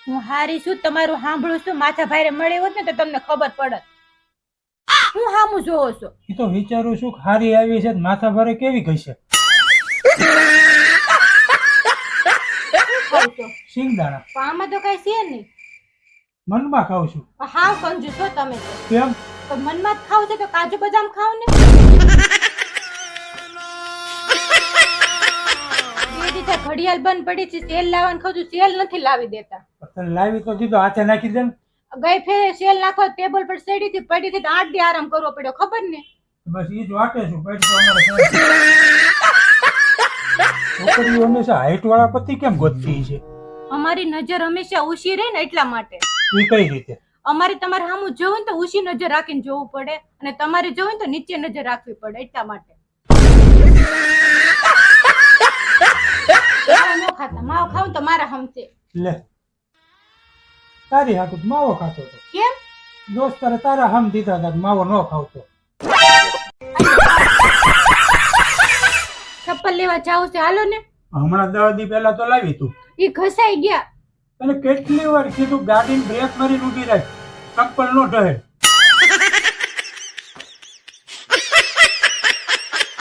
હું હારી છું, તમારું સાંભળું છું. માથા ભારે મળે હોત ને તો તમને ખબર પડત. હું હામું જોવો છો? એ તો વિચારું છું કે હારી આવી છે માથા ભારે કેવી ગઈ છે. ખાવ છો સિંગદાણા પણ આમાં તો કઈ છે નહીં. મનમાં ખાઉં છું. હાવ કંજૂસ છો તમે તો. કેમ? તો મનમાં જ ખાવ છે તો કાજુ બદામ ખાવ ને. બે દીધા ઘડિયાળ બંધ પડી છે, સેલ લાવવાનું ખાધું, સેલ નથી લાવી દેતા. તને લાવી તો દીધો, હાથે નાખી દે ને. ગઈ ફેરે સેલ નાખો ટેબલ પર પડી હતી તો 8 દી આરામ કરવો પડ્યો, ખબર ને. બસ ઈ જ વાટે છું. પેટ તો અમારે છોકરીઓ હંમેશા હાઈટ વાળા પતિ કેમ ગોતતી છે? અમારી નજર હંમેશા ઊંચી રહે ને એટલા માટે. એ કઈ રીતે? અમારે તમારે સામું જોવું ને તો ઊંચી નજર રાખીને જોવું પડે, અને તમારે જોવું ને તો નીચે નજર રાખવી પડે, એટલા માટે. માવા ન ખાતા, માવો ખાવ તો મારા હમશે. લે તારી હાકું માવો ખાતો હતો. કેમ? દોસ્તારે તારા હમ દીધા હતા કે માવો ન ખાવતો. ચપ્પલ લેવા જાવ છે, હાલો ને. હમણાં 10 દી પહેલા તો લાવી તું. એ ઘસાઈ ગયા. તને કેટલી વાર કીધું ગાડીને બ્રેક મારીને ઊભી રાખ, ચપ્પલ નો ઢહે.